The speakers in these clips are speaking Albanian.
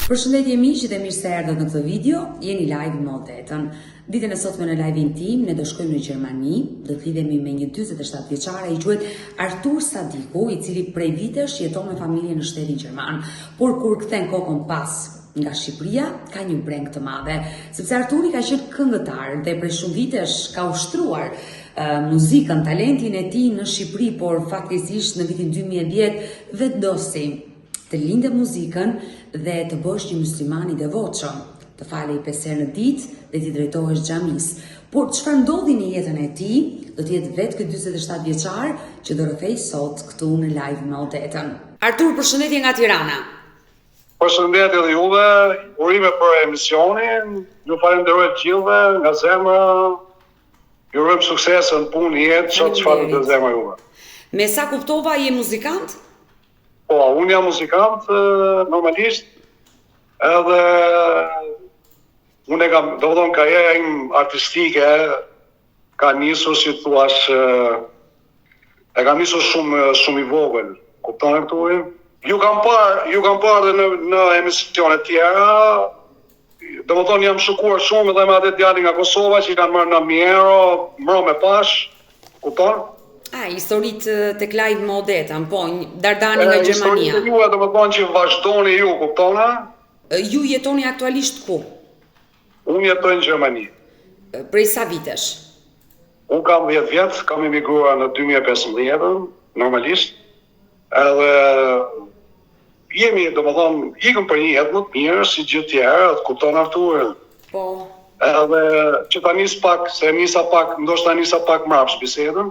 Përshëndetje miq dhe mirë se erdhët në këtë video. Jeni live më 8-ën. Ditën e sotme në live-in tim ne do shkojmë në Gjermani, do të lidhemi me një 47 vjeçare, i quhet Artur Sadiku, i cili prej vitesh jeton me familjen në shtetin gjerman. Por kur kthen kokën pas nga Shqipëria, ka një breng të madhe, sepse Arturi ka qenë këngëtar dhe prej shumë vitesh ka ushtruar muzikën, talentin e tij në Shqipëri, por faktikisht në vitin 2010 vendosi të lindë muzikën dhe të bësh një musliman i devotshëm, të falej 5 herë në ditë dhe të drejtohesh xhamis. Por çfarë ndodhi në jetën e tij, do të jetë vetë ky 47 vjeçar që do rrëfej sot këtu në live me Odetën. Artur, përshëndetje nga Tirana. Përshëndetje dhe juve, urime për emisionin, ju falenderoj të gjithëve nga zemra, ju urojm sukses në punë, jetë, çfarë të zemra juve. Me sa kuptova, je muzikant? Po, unë jam muzikant, normalisht, edhe unë kam, do të thonë, karriera im artistike ka nisur, si thuash, e kam nisur shumë i vogël, kupton këtu? Ju kam parë dhe në emisione tjera, do të thonë jam shokuar shumë edhe me atë djalin nga Kosova që i kanë marrë 9.000 euro, mro me pash, kupton? Historitë tek live me Odetën, po, Dardani nga Gjermania. Historitë juve do të thonë që vazhdoni ju, kuptona? Ju jetoni aktualisht ku? Unë jetoj në Gjermani. Prej sa vitesh? Unë kam 10 vjet, kam emigruar në 2015, normalisht. Edhe jemi, do të thonë, ikëm për një jetë më të mirë, si gjithë tjerë, të kupton Artur. Po. Edhe që ta nis pak, se ndoshta nisa pak mrapsh bisedën.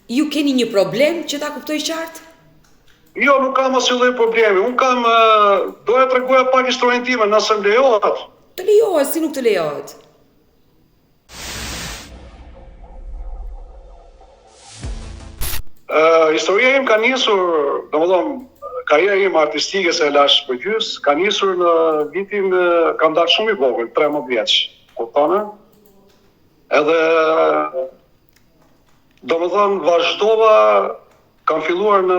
Ju keni një problem që ta kuptoj qartë? Jo, nuk kam asnjë lloj problemi. Unë kam, doja të tregoja pak historinë time, nëse më lejohet. Të lejohet, si nuk të lejohet? Historia im ka nisur, domethënë, karriera ime artistike se e lash për gjys, ka nisur në vitin, kam dalë shumë i vogël, 13 vjeç, kuptone? Edhe, domethënë, vazhdova, kam filluar në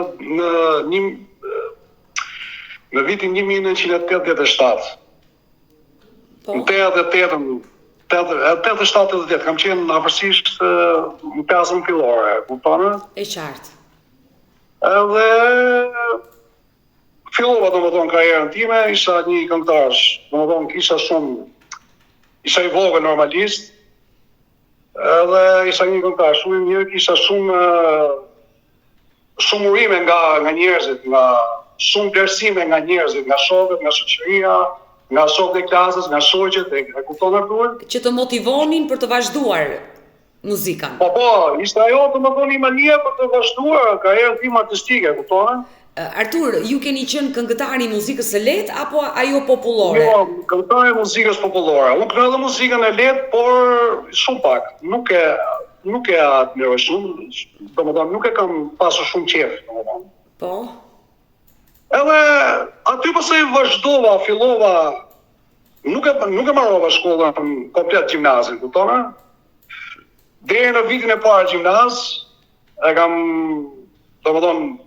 vitin 1987. Po. Në 87-88, kam qenë afërsisht në klasën fillore, kuptone? E qartë. Edhe fillova domethënë karrierën time, isha një këngëtar, domethënë isha i vogël normalisht. Edhe isha një këngëtar shumë i mirë, kisha shumë urime nga njerëzit, shumë vlerësime nga njerëzit, nga shokët, nga shoqëria, nga shokët e klasës, nga shoqet, e kupton Artur? Që të motivonin për të vazhduar muzikën. Po, ishte ajo domethënë mania për të vazhduar karrierën time artistike, kupton? Artur, ju keni qenë këngëtari i muzikës së lehtë apo ajo popullore? Jo, këngëtari i muzikës popullore. Unë këndoj edhe muzikën e lehtë, por shumë pak. Nuk e admiroj shumë, domethënë nuk e kam pasur shumë qejf, domethënë. Po. Edhe aty pastaj vazhdova, fillova, nuk e marrova shkollën komplet gjimnazin, kupton? Deri në vitin e parë gjimnaz, e kam, domethënë,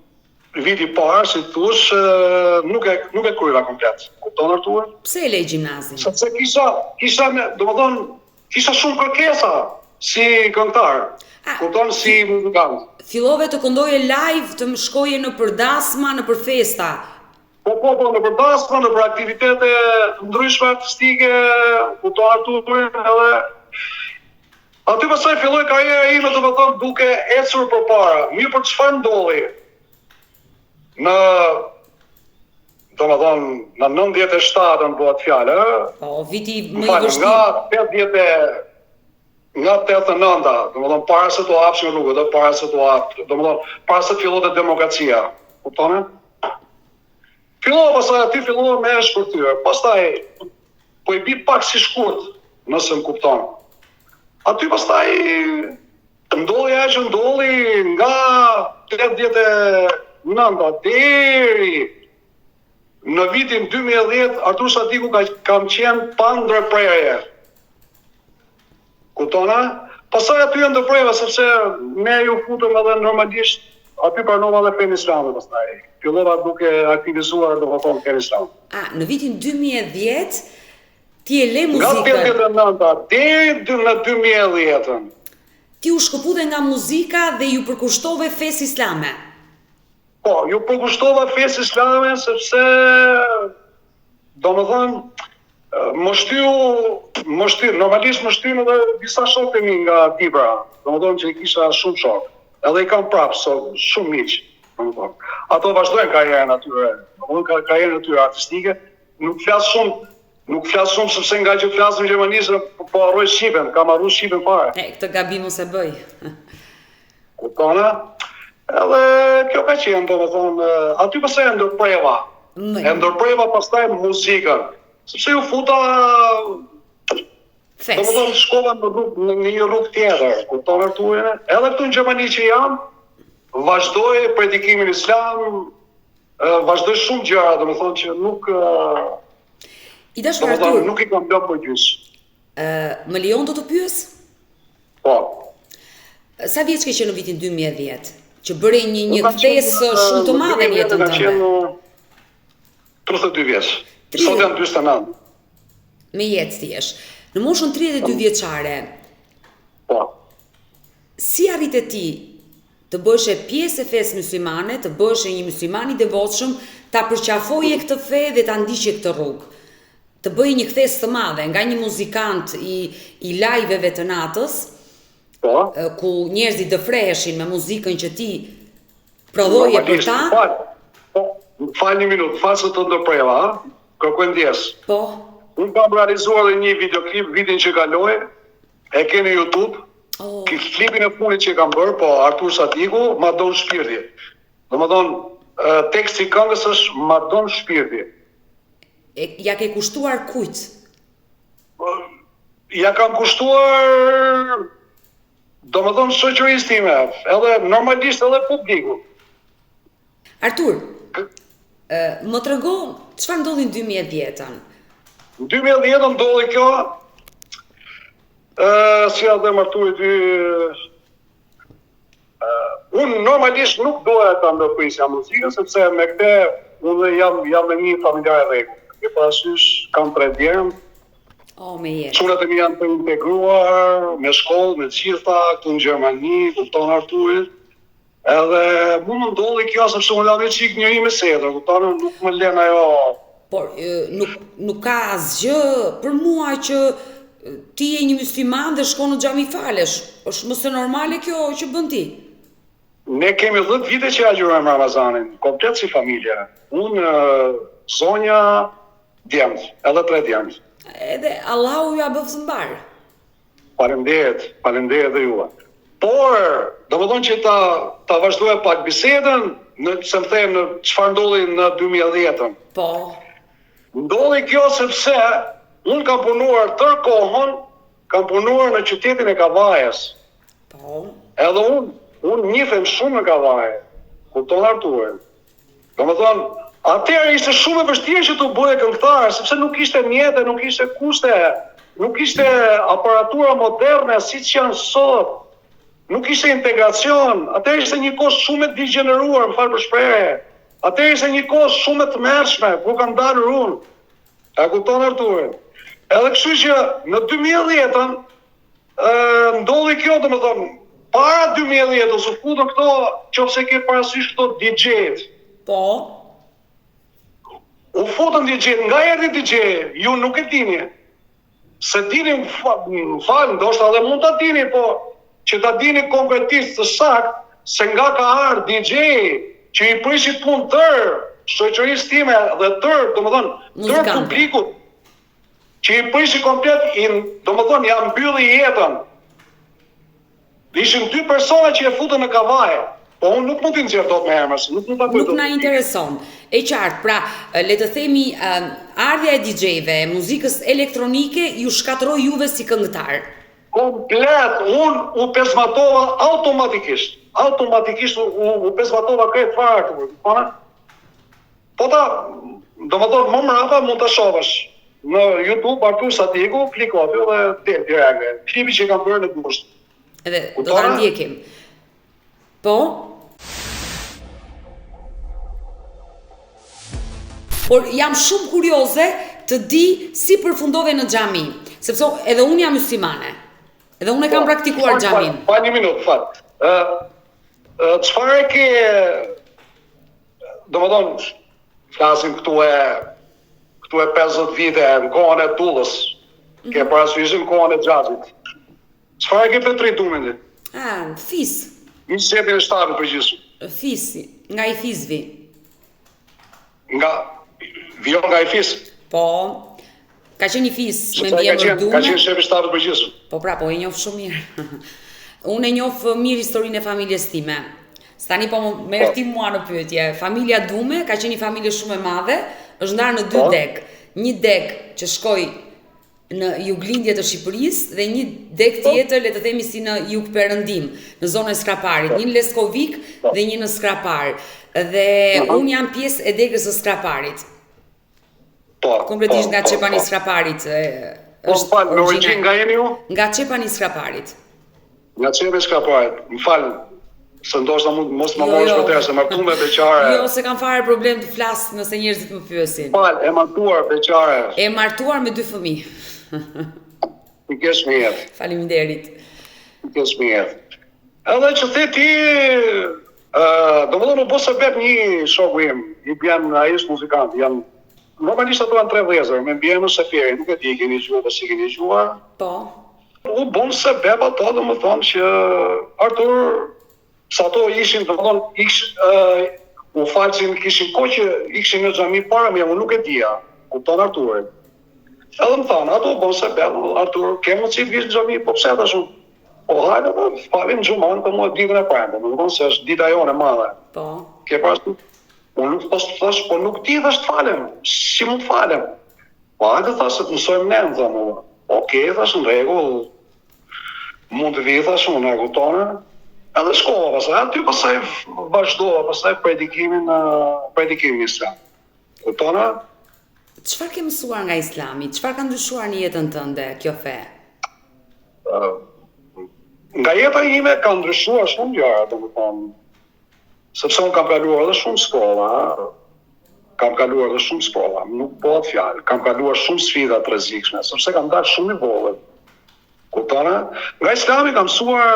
viti i parë, si thush, nuk e kryeva komplet. Kupton Artur? Pse e lej gjimnazin? Sepse domethënë, kisha shumë kërkesa si këngëtar. Kupton, si muzikant. Fillove të këndoje live, të më shkoje në përdasma, në për festa. Po, në përdasma, në për aktivitete ndryshme artistike, kupton Artur, edhe aty pastaj filloi karriera ime, domethënë, duke ecur përpara. Mirë, për çfarë ndodhi? Në 97-ën bëhet fjalë, Po, viti më i vështirë. Nga 89-a, domethënë para se të hapshin rrugët, para se të fillonte demokracia, kupton? Fillova me shkurtyrë, pastaj po i bi pak si shkurt, nëse më kupton. Aty pastaj ndodhi ajo që ndodhi nga 89-a deri në vitin 2010, Artur Sadiku kam qenë pa ndërprerje. Kuptona? Pastaj aty ndërprerja sepse ne ju futëm edhe normalisht, aty pranova edhe fenë islame pastaj. fillova duke aktivizuar domethënë Keristan. Në vitin 2010 ti e le Nga muzikën. 89 deri në 2010. Ti u shkëputhe nga muzika dhe ju përkushtove fesë islame. Po, ju përkushtova fesë islame sepse domethënë normalisht më shtyn edhe disa shokë mi nga Dibra, domethënë që i kisha shumë shokë. Edhe i kam prapë shumë miq, domethënë. Ato vazhdojnë karrierën atyre, domethënë karrierën e tyre artistike, nuk flas shumë sepse nga që flas në gjermanisht po harroj shqipen, kam harruar shqipen fare. Këtë gabim mos e bëj. Kuptona? Edhe kjo ka qenë, domethënë, aty pse e ndërpreva. E ndërpreva pastaj muzikën. Sepse ju futa domethënë shkova në një rrugë tjetër, kupton Arturin? Edhe këtu në Gjermani që jam, vazhdoj predikimin islam, vazhdoj shumë gjëra, domethënë që nuk I dashur Artur, nuk i kam lënë për gjys. Më lejon të pyes? Po. Sa vjeç ke qenë në vitin 2010? Që bëre një kthesë shumë të madhe në jetën tënde. 32 vjeç. Sot jam 49. Me jetë ti jesh. Në moshën 32 vjeçare. Po. Si arrite ti të bëheshe pjesë e fesë muslimane, të bëheshe një musliman i devotshëm, ta përqafoje këtë fe dhe ta ndiqje këtë rrugë? Të bëje një kthesë të madhe nga një muzikant i live-eve të natës, po, ku njerëzit dëfreheshin me muzikën që ti prodhoje për ta. Po, fal një minutë, fal se të ndërpreva, kërkoj ndjes. Po. Unë kam realizuar dhe një videoklip vitin që kaloi, e ke në YouTube. Klipin e funit që kam bërë, po Artur Sadiku, Ma don shpirti. Domethënë, teksti i këngës është Ma don shpirti. Ja ke kushtuar kujt? Ja kam kushtuar domethënë shoqërisë time, edhe normalisht edhe publiku. Artur, më trego çfarë ndodhi në 2010-ën? Në 2010 ndodhi kjo, si ja dhe Arturi ty, unë normalisht nuk doja ta ndërprisja muzikën, sepse me këtë unë jam me një familjar e rregull. E parasysh kam 3 djerm. Me jetë. Çunat e mi janë të integruar me shkollë, me gjitha, këtu në Gjermani, kupton Arturit. Edhe mu më ndodhi kjo sepse unë jam çik njëri me setër, kupton, nuk më lën ajo. Por nuk ka asgjë për mua që ti je një musliman dhe shkon në xhami falesh. Është mos e normale kjo që bën ti? Ne kemi 10 vite që agjërojmë Ramazanin, komplet si familje. Unë, zonja, djemët, edhe 3 djemët. Edhe Allahu ja bëftë mbar. Faleminderit dhe juve. Por, domethënë që ta vazhdoj pak bisedën, se më them në çfarë ndodhi në 2010-ën. Po. Ndodhi kjo sepse unë kam punuar tërë kohën, kam punuar në qytetin e Kavajës. Po. Edhe unë njihem shumë në Kavajë. Kupton Arturin. Domethënë, atëherë ishte shumë e vështirë që të bëje këngëtar, sepse nuk ishte mjete, nuk ishte kushte, nuk ishte aparatura moderne siç janë sot. Nuk ishte integracion, atëherë ishte një kohë shumë e degeneruar, më fal për shprehje. Atëherë ishte një kohë shumë e tmerrshme, ku kam dalur unë. A kupton Arturin? Edhe kështu që në 2010-ën ndodhi kjo, domethënë, para 2010-ës u futën këto, nëse ke parasysh këto DJ-t. Po. U futën DJ, nga erdhi DJ, ju nuk e dini. Se dini, falë, ndoshta edhe mund ta dini, po që ta dini konkretisht të saktë se nga ka ardhur DJ që i prishi punë tërë shoqërisë time dhe tërë, domethënë, tërë publikut që i prishi komplet, domethënë ja mbylli jetën. Ishin 2 persona që e futën në Kavajë. Po unë nuk mund t'i nxjerr dot me emra, nuk mund ta bëj dot. Nuk na intereson. E qartë, pra, le të themi, ardhja e DJ-ve, muzikës elektronike ju shkatëroi juve si këngëtar. Komplet, unë u pesmatova automatikisht. Automatikisht u pesmatova krejt fare. Po ta, domethënë më mbrapa mund ta shohësh në YouTube Artur Sadiku, kliko aty dhe del direkt. Klipi që kam bërë në gusht. Edhe do ta ndjekim. Po? por jam shumë kurioze të di si përfundove në xhami, sepse edhe unë jam muslimane. Edhe unë e kam praktikuar xhamin. Pa një minutë, fal. Çfarë ke, domethënë, flasim këtu e 50 vite në kohën e Tullës, ke parasysh në kohën e Xhaxhit. Çfarë ke për drejtumin ti? Fis. Një shetin e shtatit përgjithshëm. Fisi, nga i Fisvi. Vion nga i Fis? Po, ka qenë i Fis me mbiemër Dume. Ka qenë shef i shtatit përgjithshëm. Po pra, po e njoh shumë mirë. Unë e njoh mirë historinë e familjes time. Stani po më merr ti mua në pyetje. Familja Dume ka qenë një familje shumë e madhe, është ndarë në 2 deg. Një deg që shkoi në juglindje të Shqipërisë dhe një deg tjetër, le të themi si në jug perëndim, në zonën e Skraparit, një në Leskovik dhe një në Skrapar. Dhe unë jam pjesë e degës së Skraparit. Kompletisht nga Çepani i Skraparit. Është me origjinë nga jeni ju? Nga Çepani i Skraparit. Nga Çepani i Skraparit. M'fal, se ndoshta mos më marrësh për të, se martuar beqare. Jo, se kam fare problem të flas nëse njerëzit më pyesin. Fal, e martuar beqare. E martuar me 2 fëmijë. I kesh me jetë. Faleminderit. I kesh me jetë. Edhe që the ti, domethënë u bë sebeb një shoku im, i bjen ai është muzikant, normalisht ato janë 3 vëllezër, me mbiemër Seferi, nuk e di keni dëgjuar apo si keni dëgjuar. Po. U bën sebeb ato, domethënë që Artur, sa ato ishin, domethënë u falsin, kishin kohë që ishin në xhami para me, unë nuk e dija, kupton Arturin. Edhe më thanë, ato bën sebeb, Artur, kemë mundësi të vish në xhami, po pse tash? Po hajde, falim xhuman të mua ditën e prandë, domethënë se është dita jone e madhe. Po. Ke parasysh? Unë nuk thash, po nuk di thash të falem, si mund të falem? Po hajde thash se të mësojmë ne, më thamë. Okej, thash në rregull, mund të vi thash unë, e kuptone. Edhe shkova, pastaj aty pastaj vazhdova, pastaj predikimin islam. Kuptone? Çfarë ke mësuar nga Islami? Çfarë ka ndryshuar në jetën tënde kjo fe? Nga jeta ime ka ndryshuar shumë gjëra, domethënë, sepse unë kam kaluar edhe shumë shkolla, nuk bëhet fjalë, kam kaluar shumë sfida të rrezikshme, sepse kam dalë shumë i vogël. Kuptone? Nga Islami kam mësuar,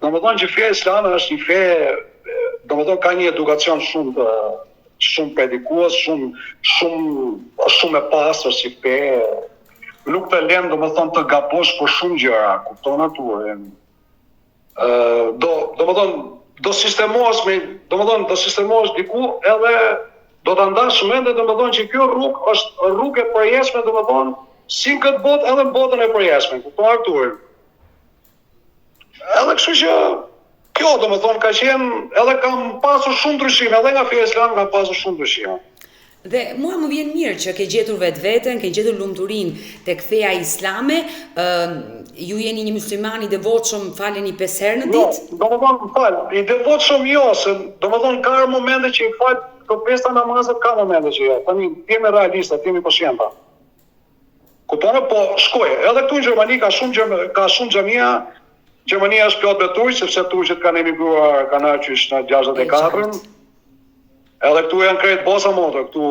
domethënë që feja islame është një fe, domethënë ka një edukacion shumë predikues, shumë e pastër si fe, nuk të lën domethënë të gabosh për shumë gjëra, kupton Arturin. Do sistemohesh diku edhe do ta ndash mendje domethënë që kjo rrugë është rrugë e përjetshme domethënë si në këtë botë edhe në botën e përjetshme, kupton Arturin. Edhe kështu që kjo domethënë ka qenë, edhe kam pasur shumë ndryshime, edhe nga feja islame kam pasur shumë ndryshime. Dhe mua më vjen mirë që ke gjetur vetveten, ke gjetur lumturinë tek feja islame, ju jeni një musliman i devotshëm, faleni 5 herë në ditë? Jo, domethënë fal, i devotshëm jo, se domethënë ka momente që i fal këto 5 namazet, ka momente që jo. Tani jemi realistë, jemi koshjenta. Kuptone, po shkoj, edhe këtu në Gjermani ka shumë xhamia. Gjermania është plot me turq, sepse turqët kanë emigruar, kanë ardhur në 64-ën. Edhe këtu janë krejt bosa moto, këtu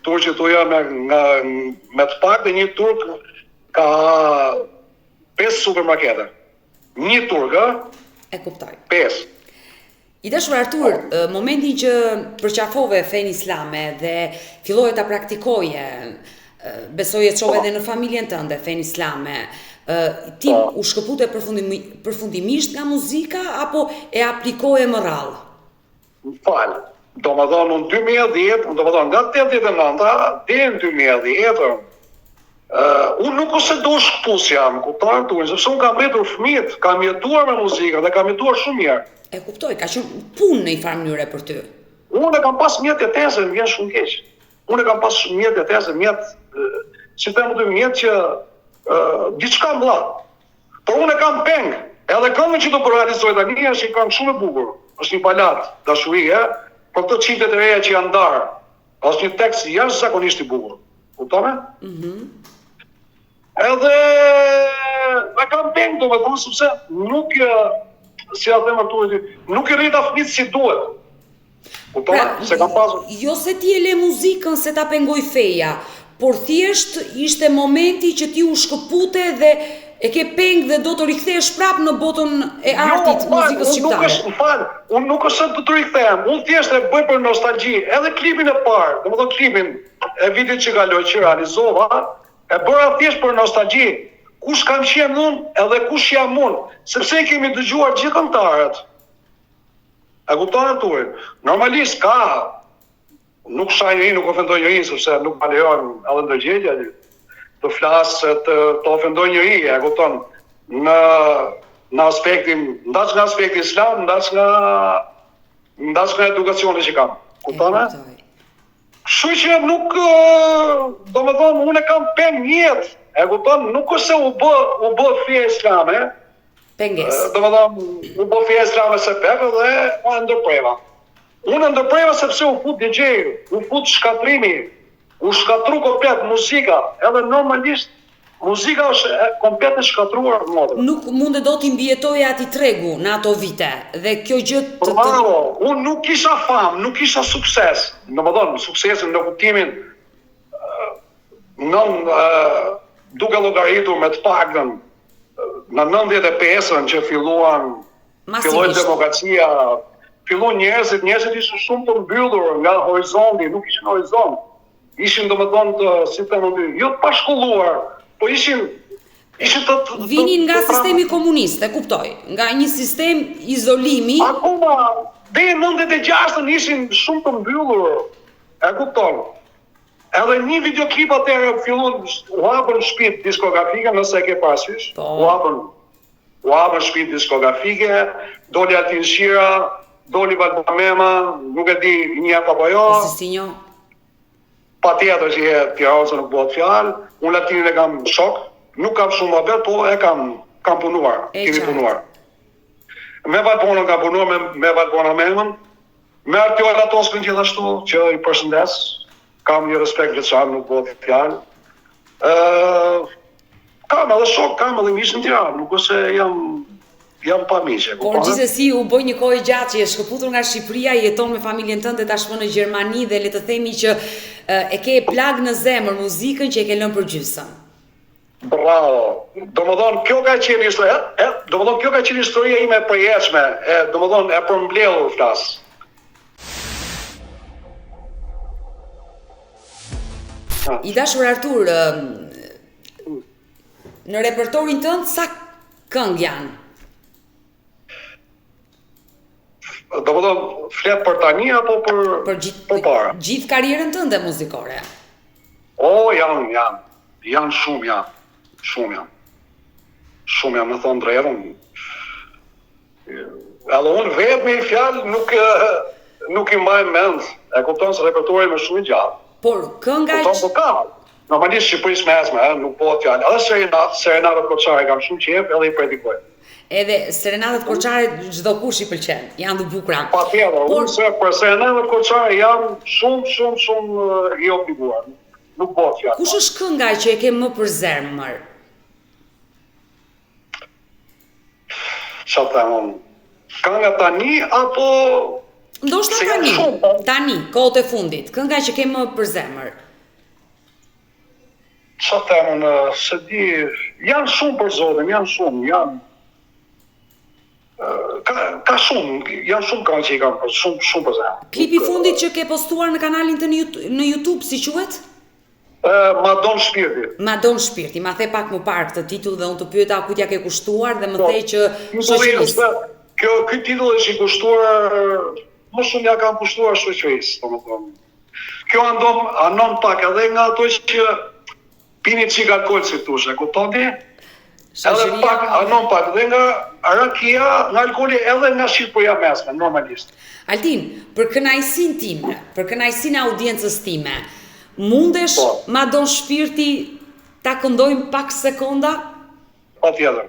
turqët këtu janë me të pak dhe një turk ka 5 supermarkete. Një turk, E kuptoj. 5. I dashur Artur, momentin që përqafove fenë islame dhe fillove ta praktikoje, besoj e çove edhe në familjen tënde fenë islame, ti u shkëpute përfundimisht nga muzika apo e aplikoje më rrallë? Falë. Domethënë në 2010, domethënë nga 89-a deri në 2010, unë nuk ose do shkëpus jam, kupton Arturin, sepse unë kam rritur fëmijët, kam jetuar me muzikën dhe kam jetuar shumë mirë. E kuptoj, ka qenë punë në një farë mënyrë për ty. Unë kam pas mjetë jetese, më vjen shumë keq. Unë kam pas mjetë jetese, si them të mjetë që diçka vlla. Por unë kam peng, edhe këngën që do të realizoj tani është një këngë shumë e bukur. Është një balad dashurie, për këto çiftet e reja që janë ndarë. Është një tekst jashtëzakonisht i bukur. Kuptone? Edhe e kam peng domethënë sepse nuk si ja them Arturit, nuk i rrita fëmijët si duhet. Kupton? Se kam pasur. Jo se ti e le muzikën se ta pengoj feja, por thjesht ishte momenti që ti u shkëpute dhe e ke peng dhe do të rikthesh prap në botën e artit, muzikës shqiptare. Unë nuk është të të rikthehem, unë thjesht e bëj për nostalgji, edhe klipin e parë, dhe më do klipin e vitit që kaloj që realizova, e bëra thjesht për nostalgji, kush kam qenë unë edhe kush jam unë, sepse i kemi dëgjuar gjithë këngëtarët. E kupton Arturi? Normalisht ka, nuk shaj njëri, nuk ofendoj njëri, sepse nuk ma lejon edhe ndërgjegja, të flasë, të ofendoj njëri, e kupton, në aspektin, ndaç nga aspekti islam, ndaç nga edukacioni që kam. Kupton e? Kështu që nuk, do me thonë, unë e kam peng jetë, e kupton, nuk është se u bë fje islame, penges. Do me thonë, u bë fje islame se pepë dhe unë ndërpreva. Unë ndërpreva sepse u fut DJ-ju, u fut shkatrimi, u shkatru komplet muzika, edhe normalisht muzika është komplet e shkatruar në modë. Nuk munde do t'i mbjetoja ati tregu në ato vite, dhe kjo gjë të... Bravo, unë nuk kisha fam, nuk kisha sukses, në më thonë, suksesin në kuptimin, duke llogaritur me të paktën, në 95-ën që filloi demokracia, fillon njerëzit ishin shumë të mbyllur nga horizonti, nuk ishin horizont. Ishin domethënë si të them, jo të pashkolluar, po ishin të vinin nga sistemi komunist, e kuptoj, nga një sistem izolimi. Akoma deri në 96-ën ishin shumë të mbyllur, e kupton. Edhe një videoklip atëherë fillon u hapën shtëpi diskografike, nëse e ke parasysh. U hapën shtëpi diskografike, doli Altin Shira, doli Valbamema, nuk e di një apo jo. Patjetër që e Tiraza nuk bëhet fjalë, unë Latinin e kam shok, nuk kam shumë mëbet, po e kam punuar, kemi punuar. Me Valbonën kam punuar, me Valbona Memën, me Artiola Latoskën gjithashtu, që i përshëndes, kam një respekt veçantë, nuk bëhet fjalë. Kam edhe shok, kam edhe miq në Tiranë, nuk është se jam pa miqe. Por gjithsesi u bë një kohë gjatë që je shkëputur nga Shqipëria, jeton me familjen tënde tashmë në Gjermani dhe le të themi që e ke plag në zemër muzikën që e ke lënë për gjysmë. Bravo. Domethënë kjo ka qenë historia ime e përjetshme, domethënë e përmbledhur flas. I dashur Artur, në repertorin tënd sa këngë janë? Do më thonë, flet për tani apo për para? Gjithë karierën tënde muzikore? Janë shumë, me thonë drejtën. Edhe unë vetë me i fjalë nuk i mbaj mend, e kupton se repertori më shumë i gjatë. Por kënga normalisht Shqipëris me esme, nuk po të fjalë. Edhe Serenatët Koçare kam shumë qejf, edhe i predikoj. Edhe Serenatët Koçare çdo kush i pëlqen, janë të bukura. Patjetër, unë për Serenatët Koçare jam shumë i obliguar. Nuk po të fjalë. Kush është kënga që e ke më për zemër? Çfarë them unë? Kënga tani apo ndoshta tani, kohët e fundit, kënga që ke më për zemër? Çfarë them unë, se di, janë shumë për zotin, janë ka shumë, janë shumë këngë që i kam shumë për zemër. Klipi fundit që ke postuar në kanalin të në YouTube, si quhet? Madon Shpirti. Madon Shpirti, ma the pak më parë këtë titull dhe unë të pyeta ku t'ja ke kushtuar dhe më the që shoqërisë. Ky titull është i kushtuar, më shumë ja kam kushtuar shoqërisë, domethënë. Kjo anon pak edhe nga ato që pini çik alkool si thosh, e kupton ti? Edhe pak anon pak dhe nga rakia, nga alkooli edhe nga Shqipëria mesme, normalisht. Altin, për kënaqësinë time, për kënaqësinë e audiencës time, mundesh Madon Shpirti ta këndojmë pak sekonda? Patjetër.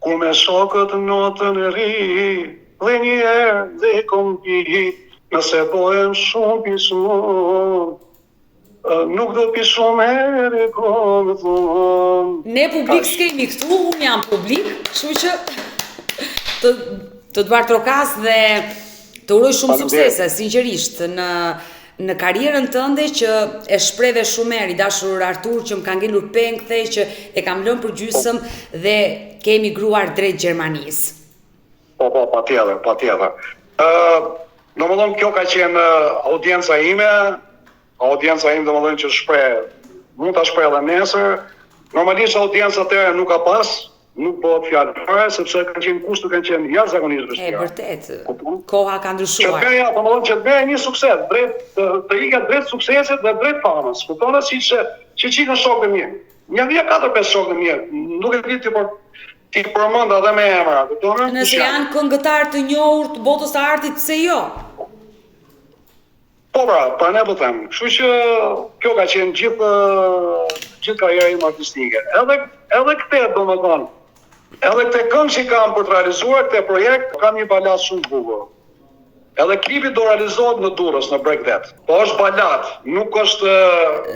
Ku me shokët notën e ri, dhe një herë dhe kom pi, nëse pojem shumë pismon, nuk do pi shumë herë kom thonë. Ne publik s'kemi këtu, unë jam publik, kështu që të Duart Rokas dhe Të uroj shumë suksese, sinqerisht, në karrierën tënde që e shpreve shumë herë i dashur Artur që më ka ngelur peng the që e kam lënë për gjysmë dhe ke emigruar drejt Gjermanisë. Po, patjetër. Domethënë kjo ka qenë audienca ime domethënë që mund ta shpreh edhe nesër. Normalisht audienca atëherë nuk ka pas, nuk bëhet fjalë fare sepse kanë qenë kushtet kanë qenë jashtëzakonisht vështira. Vërtet. Koha ka ndryshuar. Që të bëja një sukses, të iket drejt suksesit dhe drejt famës. Kupton siç çikën shokët e mi. Një vija 4-5 shokët e mi. Nuk e di ti përmend edhe me emra, kupton? Nëse janë këngëtar të njohur të botës së artit, pse jo? Po pra ne po them. Kështu që kjo ka qenë gjithë karriera ime artistike. Edhe këtë domethënë. Edhe këtë këngë që kam për të realizuar këtë projekt, kam një balad shumë të bukur. Edhe klipi do realizohet në Durrës, në Bregdet. Po është balad, nuk është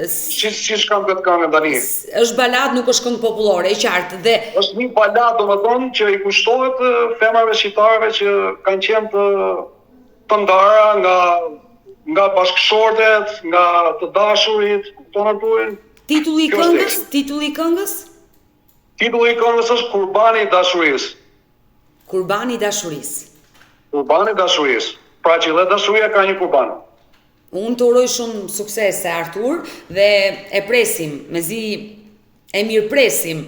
siç kam këtë këngë tani. Është balad, nuk është këngë popullore, e qartë dhe është një balad domethënë që i kushtohet femrave shqiptarëve që kanë qenë të ndara nga bashkëshortet, nga të dashurit, kupton. Titulli i këngës? Titulli i këngës është Kurbani i dashurisë. Kurbani i dashurisë. Pra që dhe dashuria ka një kurban. Unë të uroj shumë suksese Artur dhe e presim, mezi e mirë presim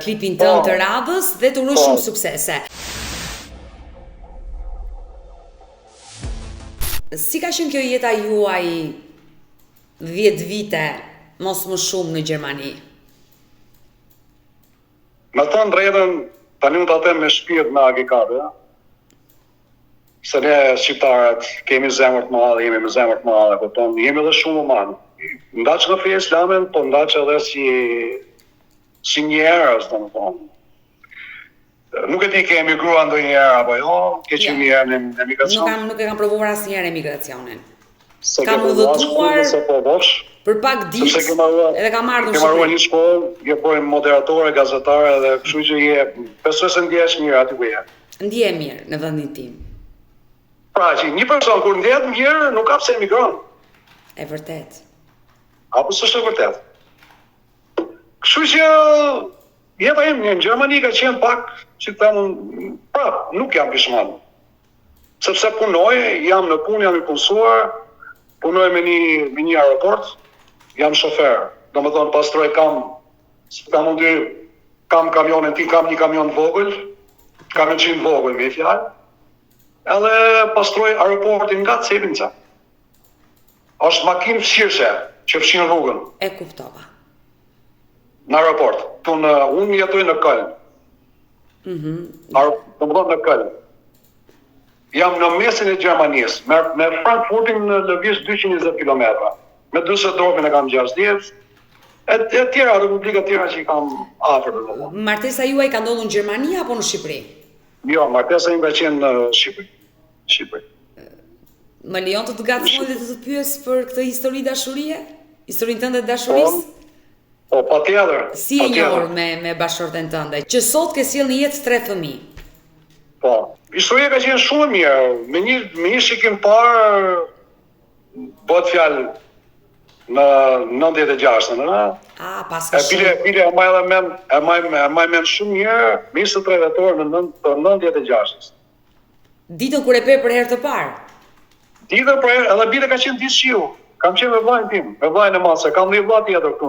klipin tënd të radhës dhe të uroj shumë suksese. Si ka qenë kjo jeta juaj 10 vite, mos më shumë në Gjermani? Me thënë drejtën, tani unë ta them me shpirt me agikate, se ne shqiptarët kemi zemër të madhe, jemi me zemër të madhe, kupton, jemi edhe shumë human. Ndaç në fe islamen, po ndaç edhe si njerëz, domethënë. Nuk e di ke emigruar ndonjëherë apo jo, ke qenë një herë në emigracion? Nuk e kam provuar asnjëherë emigracionin. Kam udhëtuar për pak ditë edhe kam ardhur në Shqipëri. Ke marruar një shkollë, je bërë moderatore, gazetare dhe kështu që besoj se ndjehesh mirë aty ku je. Ndihem mirë në vendin tim. Pra që një person kur ndjehet mirë nuk ka pse emigron. E vërtet. Apo s'është e vërtet. Kështu që jeta ime në Gjermani ka qenë pak, si të them, nuk jam pishman. Sepse punoj, jam në punë, jam i punësuar, punoj me një aeroport, jam shofer. Domethënë pastroj kam kamionin tim, kam një kamion vogël, kamionçin vogël me fjalë. Edhe pastroj aeroportin nga Celinca. Është makinë fshirëse që fshin rrugën. E kuptova. Në aeroport. Unë jetoj në Köln. Domethënë në Köln. Jam në mesin e Gjermanisë, me Frankfurtin në lëviz 220 km. Me Düsseldorfin e kam 60. E tjera republika tjera që i kam afër. Martesa juaj ka ndodhur në Gjermani apo në Shqipëri? Jo, martesa ime ka qenë në Shqipëri. Më lejon të gatshmoj dhe të të pyes për këtë histori dashurie? Historinë tënde të dashurisë? Po, patjetër. Si e njohur me bashkëshorten tënde, që sot ke sjell në jetë 3 fëmijë? Po, historia ka qenë shumë e mirë. Me një shikim parë bëhet fjalë në 96-ën, pas ka shumë. Bile e maj men shumë mirë, 23 dhjetor në 96-ës. Ditën kur e pe për herë të parë? Ditën për herë, edhe bile ka qenë ditë shiu. Kam qenë me vllajën tim, me vllajën e madh, se kam një vllaj tjetër këtu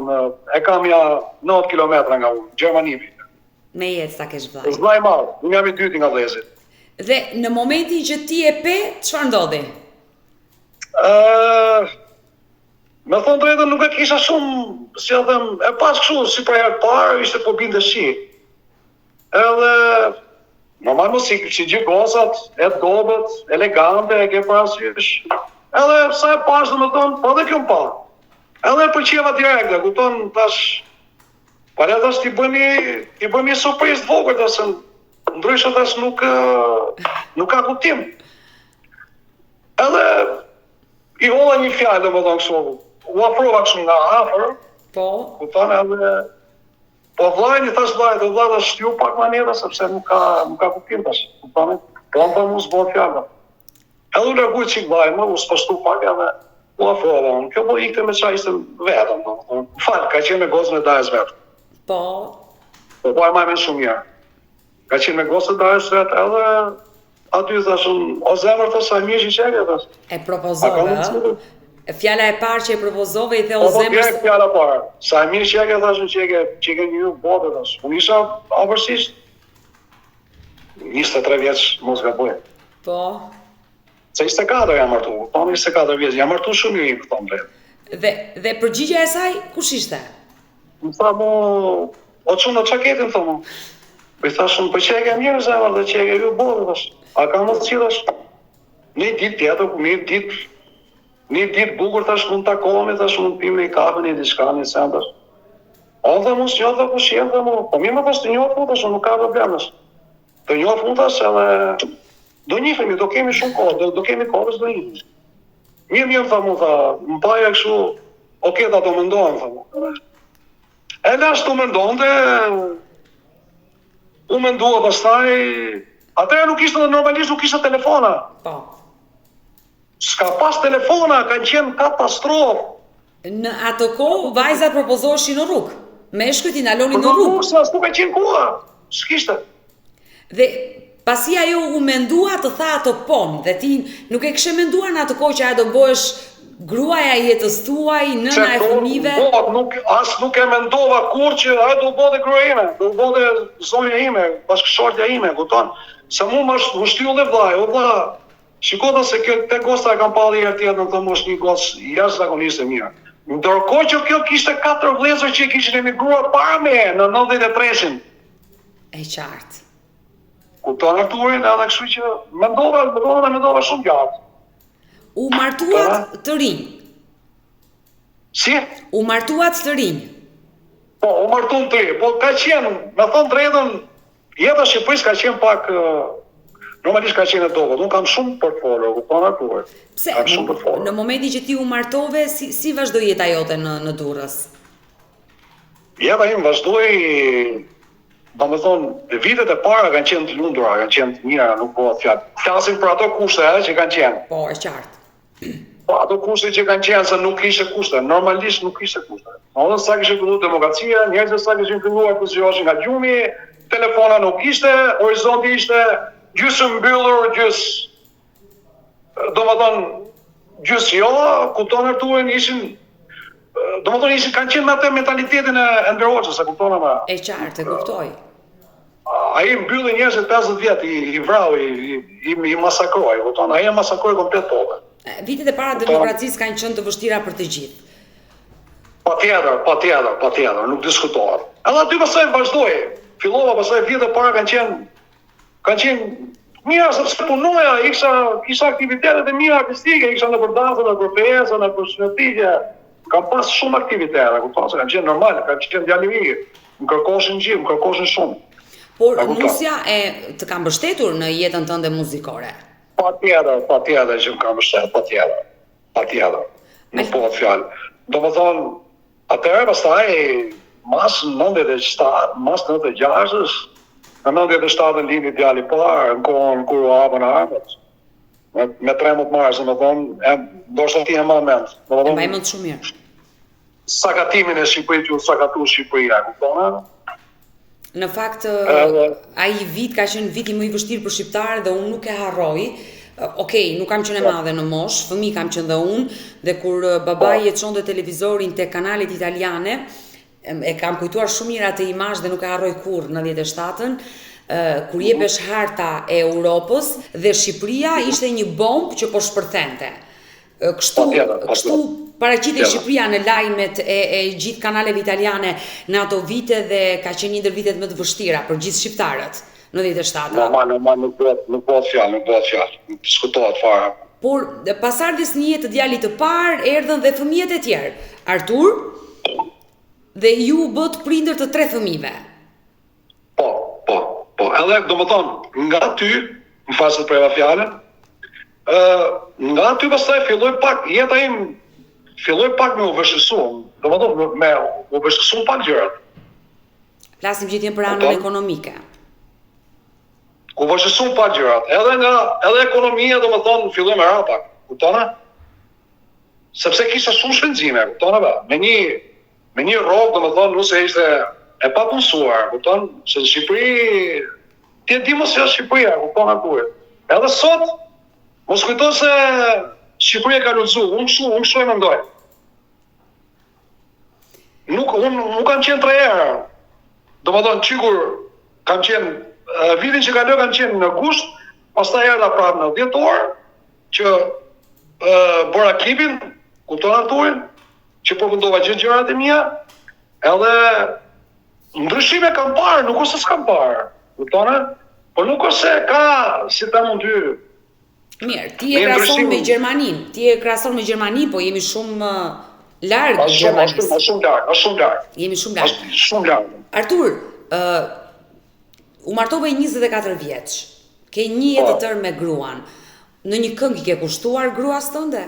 e kam ja 9 kilometra nga unë, Gjermani. Me jetë ta kesh vllaj. Vllaj i madh, unë jam i dyti nga vëllezërit. Dhe në momentin që ti e pe, çfarë ndodhi? Me thonë drejtën nuk e kisha shumë, si e them, e pas kështu, si për herë parë, ishte po binte shi. Edhe, normal mos si gjithë gosat, e të dobët, elegante, e ke parasysh. Edhe, sa e pas dhe me thonë, po dhe kjo më pa. Edhe e përqeva direkte, kupton, tash, pare tash ti bëjmë një surprizë të vogël, tash, ndryshe tash nuk ka kuptim. Edhe, i holla një fjalë, domethënë kështu, u afrova kështu nga afër. Po. Kupton edhe po vllajni thash vllai shtiu pak manera sepse nuk ka kuptim tash. Kupton? Po më mos bëhet fjalë. Edhe u largoj çik vaj, më u spostu pak edhe u afrova unë. Kjo po ikte me çaj ishte vetëm, domethënë. Fal, ka qenë me gocën e Darës vet. Po. Po e marrë shumë mirë. Ka qenë me gocën e Darës vet edhe aty thashun, o zemër të sa mirë që qeke, thash. E propozove, ë? Fjala e parë që e propozove i the o zemër. Po fjala e parë. Sa mirë qeke thashun qeke një botë thash. Unë isha avërsisht 23 vjeç mos gaboj. Po. Se 24 jam martu, po 24 vjeç, jam martu shumë mirë këto mbret. Dhe përgjigjja e saj kush ishte? Më tha o çunë çaketin thonë. Po i thashun po çeke mirë zemër dhe çeke ju botë thash. A ka mos qillash? Një ditë tjetër, një ditë bukur thash mund takohemi, thash mund pim një kafe, një diçka, një sendër. O dhe mos njoh dhe kush jem dhe mu, po mirë më pas të njoh thash, nuk ka problemesh. Të njoh thash edhe do njihemi, do kemi shumë kohë, do kemi kohë, do njihemi. Mirë tha mu, tha, më paja kështu, oke, ta do mendohem, tha mu. E lash të mendonte, u mendua pastaj, atëherë nuk ishte normalisht nuk ishte telefona. Po. S'ka pas telefona, kanë qenë katastrofë. Në ato kohë vajzat propozoheshin në rrugë. Meshkujt i ndalonin në rrugë. Nuk ka qenë koha. S'kishte. Dhe pasi ajo u mendua të tha ato pon, dhe ti nuk e kishe menduar në ato kohë që ajo do bëhesh gruaja e jetës tuaj, nëna e fëmijëve. Nuk e mendova kur që ajo do bëte gruaja ime, do bëte zonja ime, bashkëshortja ime, kupton? Se mu më shtyllë dhe vllai, o vlla, shikota se te gosta e kam palli herë tjetër, në thëmë është një gocë jashtëzakonisht e mirë. Ndërkohë që kjo kishte 4 vëllezër që kishin emigruar para me në 93-shin. E qartë. Kupton Arturin, edhe kështu që mendova shumë gjatë. U martuat të rinj. Si? U martuat të rinj. Po, u martuam të rinj. Po ka qenë, me thonë drejtën, jeta Shqipërisë ka qenë pak normalisht ka qenë e dogot. Unë kam shumë portfolio, kupton Artur. Pse? Në momentin që ti u martove, si vazhdoi jeta jote në Durrës? Jeta im vazhdoi, domethënë, vitet e para kanë qenë të lundura, kanë qenë të mira, nuk po fjalë. Flasim për ato kushte që kanë qenë. Po, është qartë. Po ato kushte që kanë qenë se nuk ishte kushte, normalisht nuk ishte kushte. Domethënë sa kishte filluar demokracia, njerëzit sa kishin filluar të zgjoheshin nga gjumi, telefona nuk ishte, horizonti ishte gjysmë mbyllur, gjysë jo, kupton Arturin, kanë qenë me atë mentalitetin e Enver Hoxhës, e kupton ama? E qartë, e kuptoj. Ai mbylli njerëzit 50 vjet, i vrau, i masakroi, kupton? Ai e masakroi komplet tokën. Vitet e para demokracisë kanë qenë të vështira për të gjithë. Patjetër, nuk diskutohet. Edhe aty pastaj vazhdoi. Fillova pastaj vitet e para kanë qenë mira sepse punoja, kisha aktivitetet e mira artistike, kisha në përdasë, në përfesë, në përshëndetje. Kam pas shumë aktivitete, kupton se kanë qenë normale, kanë qenë djalë i mirë. Më kërkoshin gjithë, më kërkoshin shumë. Por nusja të ka mbështetur në jetën tënde muzikore. Patjetër që më ka mbështetur, patjetër. Nuk po fjalë. Domethënë, atëherë pastaj mas 97, mas 96, në 97 lindi djali i parë, në kohën kur u hapën armët. Me 13 mars, domethënë, ndoshta ti e moment. E mbaj mend shumë mirë. Sakatimin e Shqipërisë, sakatu Shqipëria, kupton? Në fakt, ai vit ka qenë viti më i vështirë për shqiptarët dhe unë nuk e harroj. Okej, nuk kam qenë e madhe në moshë, fëmijë kam qenë dhe unë, dhe kur babai e çonte televizorin te kanalet italiane, e kam kujtuar shumë mirë atë imazh dhe nuk e harroj kurrë në 97-ën, kur jepesh harta e Europës dhe Shqipëria ishte një bombë që po shpërthente. Kështu paraqitej Shqipëria në lajmet e gjithë kanaleve italiane në ato vite dhe ka qenë një ndër vitet më të vështira për gjithë shqiptarët në 97. Normal, nuk bëhet fjalë, nuk diskutohet fare. Por pas ardhes një jetë të djalit të parë, erdhën dhe fëmijët e tjerë. Artur, dhe ju bët prindër të 3 fëmijëve. Po. Edhe domethënë, nga ty, në fazën e preva fjalën, nga aty pastaj jeta im filloi pak me u vështirësu, domethënë me u vështirësu pak gjërat. Flasim gjithë për anën ekonomike. ku vëshësun pa gjërat. Edhe ekonomia, domethënë, filloi me rapa, kuptona? Sepse kisha shumë shpenzime, kuptona ba? Me një rrogë, domethënë, nëse ishte e papunësuar, kupton? Se në Shqipëri ti e di mos se Shqipëria, kupton aty. Edhe sot mos kujto se Shqipëria ka lulzu, unë kështu e mendoj. Nuk kam qenë 3 herë. Domethënë qikur kam qenë vitin që kaloi kam qenë në gusht, pastaj erdha prapë në dhjetor që bëra klipin, kupton Arturin, që përfundova gjithë gjërat e mia, edhe ndryshime kam parë, nuk ose s'kam parë, kuptone? Por nuk ose ka, si ta mund ty. Mirë, ti e krahason me Gjermaninë, po jemi shumë larg Gjermanisë. Është shumë larg. Jemi shumë larg. Shumë larg. Artur, u martove 24 vjeç. Ke një jetë të tërë me gruan. Në një këngë i ke kushtuar gruas tënde?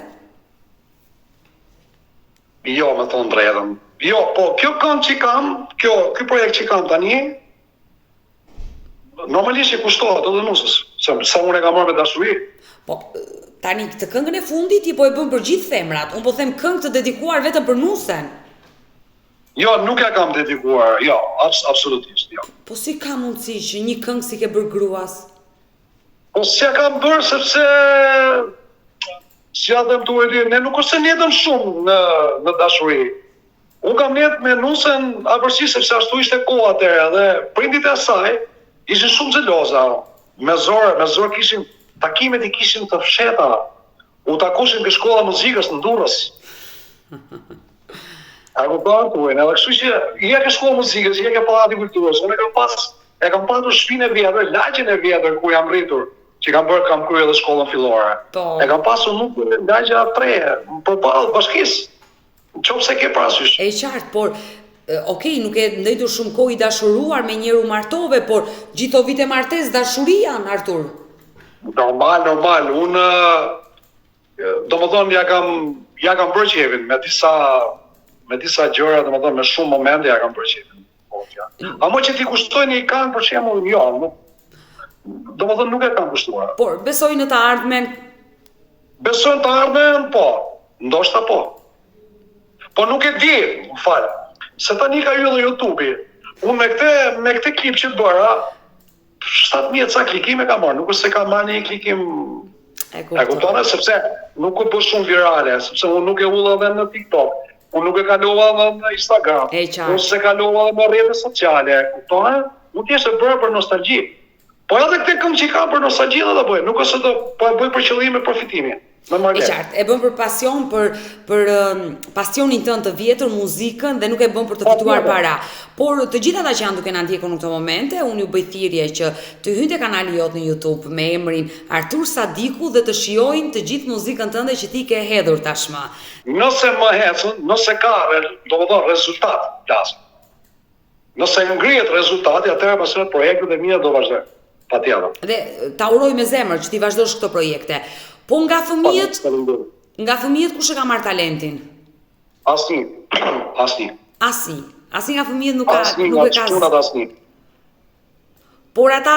Jo, me thonë drejtën. Jo, po kjo këngë që kam, ky projekt që kam tani, normalisht i kushtohet edhe nusës, sa unë e kam marrë me dashuri. Po, tani këtë këngën e fundit ti po e bën për gjithë femrat. Unë po them këngë të dedikuar vetëm për nusën. Jo, nuk e kam dedikuar, jo, absolutisht, jo. Po si ka mundësi që një këngë si ke bërë gruas? Po si e kam bërë sepse si ja them tuaj, ne nuk ose netëm shumë në dashuri. Unë kam net me nusën afërsisht sepse ashtu ishte koha atëherë dhe prindit e saj ishin shumë xheloza. Me zor kishin takimet i kishin të fsheta. U takushin ke shkolla muzikës në Durrës. A kupton tuaj, edhe kështu që ja ke shkolla muzikës, ja ke pallati kulturës. Unë e kam patur shtëpinë e vjetër, lagjen e vjetër ku jam rritur. Që kam kryer edhe shkollën fillore. Po. E kam pasur nuk lagja 3 përballë bashkisë. Qofse ke parasysh. E qartë, por okej, nuk e ndëjtur shumë kohë i dashuruar me njëru martove, por gjitho vite martes dashuri janë, Artur. Normal. Unë domethënë ja kam bërë qevin me disa gjëra, domethënë me shumë momente ja kam bërë qevin. A mo që ti kushtojnë i kanë për shembull, jo, domethënë nuk e kam kushtuar. Por besoj në të ardhmen? Besoj në të ardhmen, po. Ndoshta po. Po nuk e di, më fal. Se tani ka hyrë YouTube-i. Unë me këtë klip që bëra, 7.000 ca klikime ka marrë, nuk është se ka marrë një klikim. E kuptone, sepse nuk u bë shumë virale, sepse unë nuk e ulla edhe në TikTok, unë nuk e kalova edhe në Instagram, unë se kalova edhe në rrjetet sociale, kuptone? Unë thjesht e bëra për nostalgji. Po edhe këtë këngë që ka për nostalgji edhe bëj, nuk është të bëj për qëllime përfitimi. E qartë, e bën për pasion, për pasionin tënd të vjetër, muzikën, dhe nuk e bën për të fituar para. Por të gjithë ata që janë duke na ndjekur në këto momente, unë ju bëj thirrje që të hyjnë te kanali jot në YouTube me emrin Artur Sadiku dhe të shijojnë të gjithë muzikën tënde që ti ke hedhur tashmë. Nëse më hecën, nëse ka domethënë rezultat, flas. Nëse ngrihet rezultati, atëherë pastaj projektet e mia do vazhdojnë. Patjetër. Dhe ta uroj me zemër që ti vazhdosh këto projekte. Po nga fëmijët kush e ka marrë talentin? Asnjë. Asnjë nga fëmijët nuk e ka. Asnjë. Por ata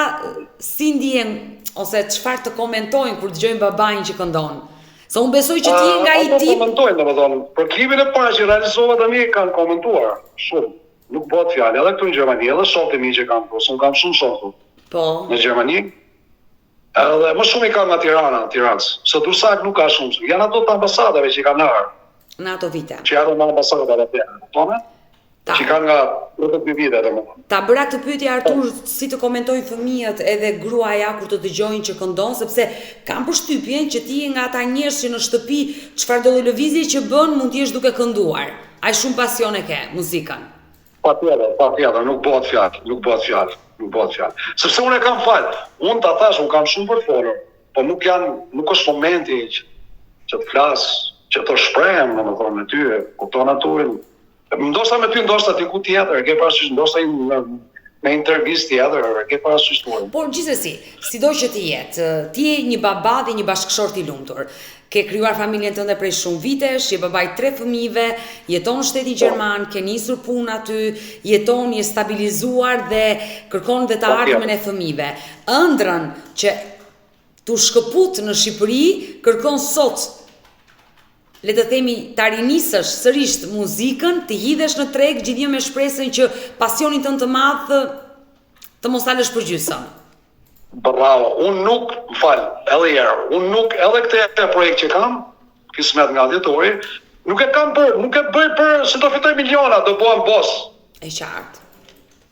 si ndihen ose çfarë të komentojnë kur dëgjojnë babain që këndon? Se unë besoj që ti nga i tip. Komentojnë, domethënë, për klipin e parë që realizova tani kanë komentuar shumë. Nuk bëhet fjalë, edhe këtu në Gjermani, edhe shokët e mi që kanë, unë kam shumë shokë. Po. Në Gjermani. Edhe më shumë i kam nga Tiranës, se Durrësak nuk ka shumë. Janë ato të ambasadave që i kanë ardhur. Në ato vite. Që janë në ambasadave atë, kuptone? Që kanë nga 32 vite domethënë. Ta bëra këtë pyetje Artur, si të komentojnë fëmijët edhe gruaja kur të dëgjojnë që këndon, sepse kam përshtypjen që ti je nga ata njerëz që në shtëpi çfarëdo lloj lëvizje që bën mund të jesh duke kënduar. Aq shumë pasion e ke muzikën. Patjetër, nuk bëhet fjalë. Sepse unë e kam fal. Unë ta thash, unë kam shumë për të folur, po nuk është momenti që të flas, që të shprehem, domethënë me ty, kupton Arturin. Ndoshta me ty, ndoshta diku tjetër, ke parasysh ndoshta me intervistë tjetër, ke parasysh tuaj. Por gjithsesi, sido që të jetë, ti je një baba dhe një bashkëshort i lumtur. Ke krijuar familjen tënde prej shumë vitesh, je baba i 3 fëmijëve, jeton në shtetin gjerman, ke nisur punë aty, jeton, je stabilizuar dhe kërkon dhe të ardhmen e fëmijëve. Ëndrrën që tu shkëput në Shqipëri kërkon sot, le të themi, ta rinisësh sërish muzikën, të hidhesh në treg gjithnjë me shpresën që pasionin tënd të madh të mos dalësh për gjysmë. Bravo, unë nuk, unë nuk, edhe këtë projekt që kam, kismet nga djetori, nuk e bëj për se do fitoj miliona, do bëhem boss. E qartë,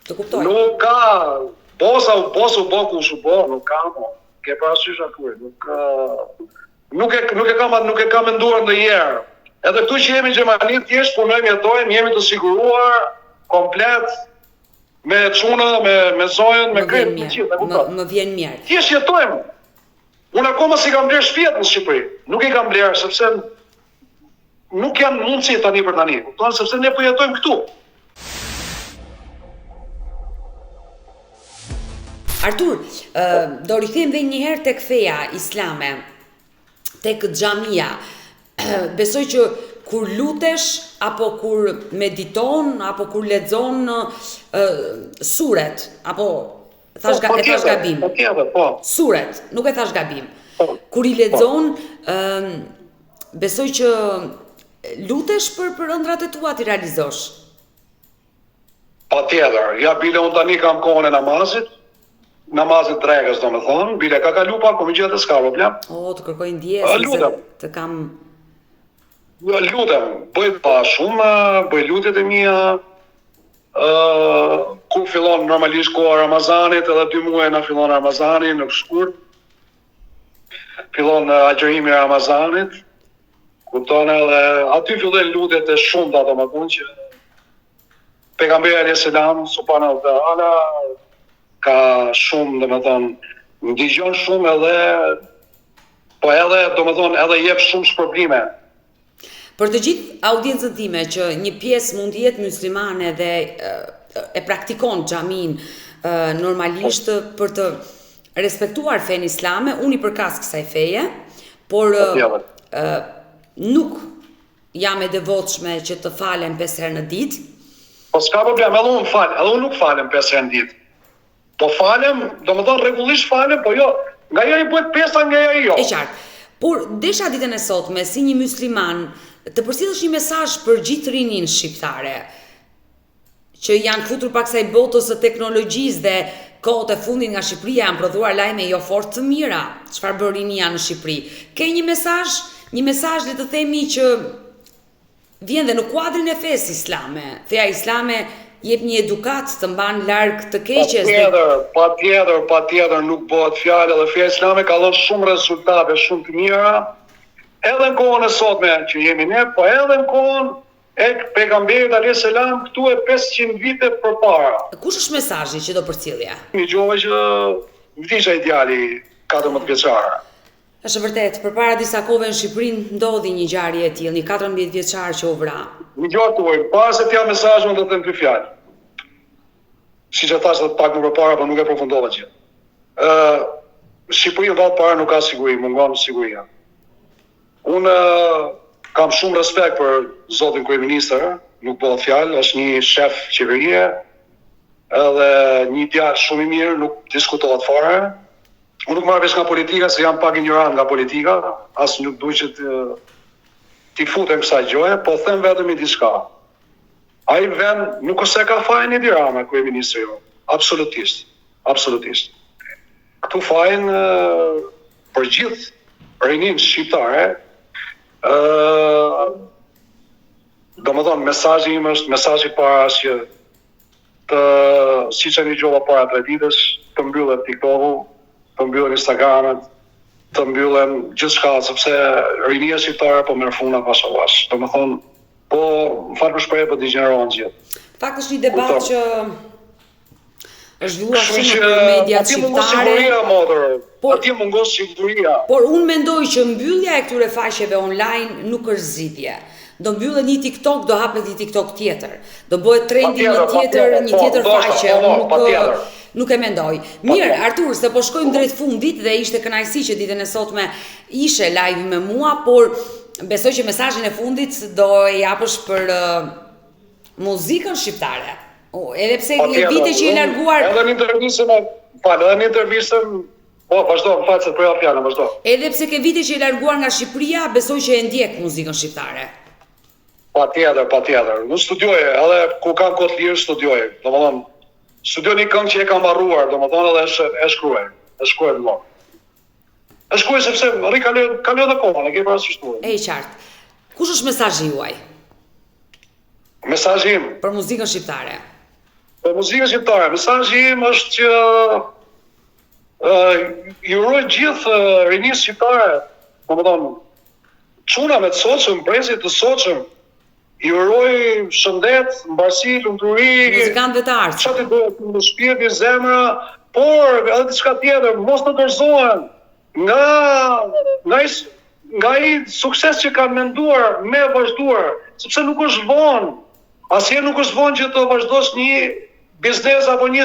të kuptoj. Nuk ka, boss u bë ku u bë, nuk ka, ke parasysh aty, nuk e kam menduar ndonjëherë. Edhe këtu që jemi në Gjermani, thjesht punojmë, jetojmë, jemi të siguruar, komplet, me çuna, me zonën, me krejt, me gjithë, më vjen mirë. Thjesht jetojmë. Unë akoma si kam blerë shtëpiat në Shqipëri. Nuk i kam blerë sepse nuk janë mundësi tani për tani. Kupton, sepse ne po jetojmë këtu. Artur, do rikthejmë edhe një herë tek feja islame, tek xhamia. Besoj që kur lutesh, apo kur mediton, apo kur lexon suret, apo thash gabim. Suret, nuk e thash gabim. Kur i lexon, besoj që lutesh për ëndrat e tua ti realizosh. Patjetër, ja bile unë tani kam kohën e namazit dregës, domethënë, bile ka kalu pak, po megjithatë s'ka problem. Të kërkoj ndjesë, të kam. Lutem, bëj pa shumë, bëj lutjet e mia, kur fillon normalisht koha e Ramazanit, edhe 2 muaj na fillon Ramazani në shkurt. Fillon agjërimi i Ramazanit. Kupton, edhe aty fillojnë lutjet e shumta, domethënë që pejgamberi alayhis salam subhanahu wa taala ka shumë, domethënë, ndihjon shumë edhe domethënë edhe jep shumë shpërblime. Për të gjithë audiencën time që një pjesë mund të jetë muslimane dhe e praktikon xhamin normalisht për të respektuar fenë islame, unë i përkas kësaj feje, por nuk jam e devotshme që të falem 5 herë në ditë. Po s'ka problem, edhe unë nuk falem 5 herë në ditë. Po falem, domethënë rregullisht falem, po jo, nga njëri bëhet 5, nga njëri jo. E qartë. Por desha ditën e sotme si një musliman të përcjellësh një mesazh për gjithë rinin shqiptare që janë futur pak sa i botës së teknologjisë dhe kohët e fundit nga Shqipëria janë prodhuar lajme jo fort të mira, çfarë bën rinia në Shqipëri. Ke një mesazh le të themi që vjen dhe në kuadrin e fesë islame. Feja islame jep një edukat të mban larg të keqes. Patjetër nuk bëhet fjalë, edhe feja islame ka dhënë shumë rezultate shumë të mira. Edhe në kohën e sotme që jemi ne, po edhe në kohën e pejgamberit alayhis salam këtu e 500 vite përpara. Kush është mesazhi që do përcjellja? Një gjove që vdiqja i djali 14 vjeçar. Është vërtet, përpara disa kohëve në Shqipëri ndodhi një ngjarje e tillë, një 14 vjeçar që u vra. Një gjë tuaj, para se t'jap mesazhin do të them 2 fjalë. Siç e thash edhe pak më përpara, por nuk e përfundova gjë. Shqipëria vallë para nuk ka siguri, mungon siguria. Unë kam shumë respekt për zotin kryeministër, nuk bëhet fjalë, është një shef qeverie, edhe një djalë shumë i mirë, nuk diskutohet fare. Unë nuk marr vesh nga politika, se jam pak ignorant nga politika, as nuk duhet që t'i futem kësaj gjoje, po them vetëm i diçka. Ai vend nuk është se ka fajin Edi Rama, kryeministri jo, absolutisht. Këtu fajin për gjithë rinin shqiptare. Domethënë mesazhi im është mesazhi para që siç e dëgjova para 3 ditësh, të mbyllet TikToku, të mbyllen Instagramet, të mbyllen gjithçka, sepse rinia shqiptare po merr funa pasavash. Domethënë, po më fal për shprehje, po degenerohen gjithë. Fakt është një debat që është zhvilluar shumë në mediat shqiptare. Atje mungon siguria. Por unë mendoj që mbyllja e këtyre faqeve online nuk është zgjidhje. do mbyllet një TikTok, do hapet një TikTok tjetër. Do bëhet trendi një tjetër faqe. Nuk e mendoj. Mirë, Artur, se po shkojmë drejt fundit dhe ishte kënaqësi që ditën e sotme ishe live me mua, por besoj që mesazhin e fundit do e japësh për muzikën shqiptare. Edhe pse vite që je larguar. Edhe në intervistën, po, vazhdo, më fal se po ja fjalën, vazhdo. Edhe pse ke vite që je larguar nga Shqipëria, besoj që e ndjek muzikën shqiptare. Patjetër. Në studioje, edhe ku kam kohë të lirë studioj. Domethënë, studioj një këngë që e kam harruar, domethënë edhe e shkruaj. E shkruaj më. E shkruaj sepse kaloj edhe kohën, e ke parasysh tu. E qartë. Kush është mesazhi juaj? Mesazhi im për muzikën shqiptare. Për muzikën shqiptare, mesazhi im është që i uroj gjithë rinisë shqiptare, domethënë, çunave të sotshëm, brezit të sotshëm, i uroj shëndet, mbarësi, lumturi, muzikantëve të ardhshëm. Çfarë do të shpirti, zemra, por edhe diçka tjetër, mos të dorëzohen nga ai sukses që kanë menduar me vazhduar, sepse nuk është vonë. Asnjëherë nuk është vonë që të vazhdosh një biznes apo një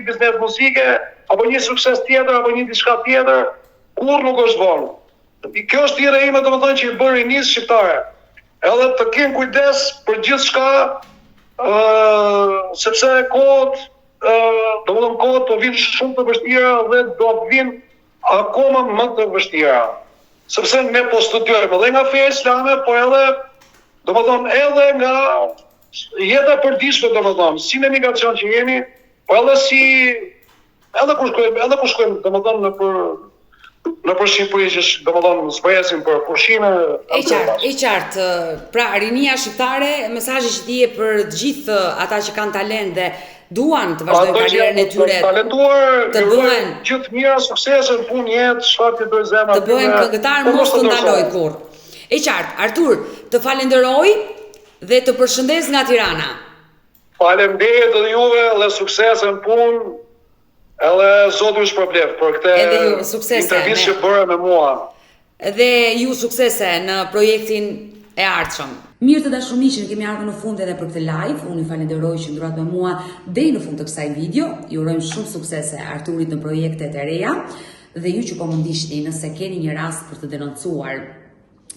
biznes muzike, apo një sukses tjetër, apo një diçka tjetër, kur nuk është vonë. Kjo është thirrja ime, domethënë, që i bën rinisë shqiptare. Edhe të kenë kujdes për gjithçka, sepse kohët do vinë shumë të vështira dhe do vinë akoma më të vështira. Sepse ne po studiojmë edhe nga feja islame, po edhe, domethënë, edhe nga jeta e përditshme, domethënë, si në migracion që jemi, po edhe kur shkojmë, domethënë, në për Shqipëri që domethënë zbresim për pushime. E qartë. Pra rinia shqiptare, mesazhi që ti je për të gjithë ata që kanë talent dhe duan të vazhdojnë karrierën e tyre. Talentuar, të bëhen gjithë mira, suksese në punë, jetë, çfarë të bëjë zemra. Të bëhen këngëtar, mos të ndaloj kurrë. E qartë, Artur, të falenderoj dhe të përshëndes nga Tirana. Faleminderit edhe juve dhe suksese në punë. Edhe Zoti ju shpërblet për këtë intervistë që bëre me mua. Dhe ju suksese në projektin e ardhshëm. Mirë të dashur miq, kemi ardhur në fund edhe për këtë live. Unë ju falenderoj që ndruat me mua deri në fund të kësaj video. Ju urojmë shumë suksese Arturit në projektet e reja. Dhe ju që po më ndiqni, nëse keni një rast për të denoncuar,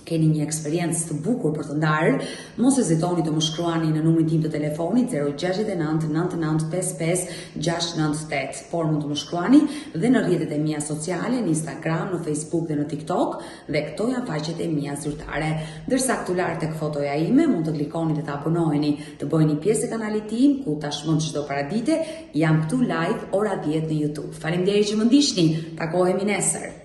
keni një eksperiencë të bukur për të ndarë, mos hezitoni të më shkruani në numrin tim të telefonit 069 99 55 698, por mund të më shkruani dhe në rrjetet e mia sociale, në Instagram, në Facebook dhe në TikTok, dhe këto janë faqet e mia zyrtare. Ndërsa këtu lart tek fotoja ime mund të klikoni dhe të abonoheni, të bëheni pjesë e kanalit tim, ku tashmë çdo paradite jam këtu live ora 10 në YouTube. Faleminderit që më ndiqni. Takohemi nesër.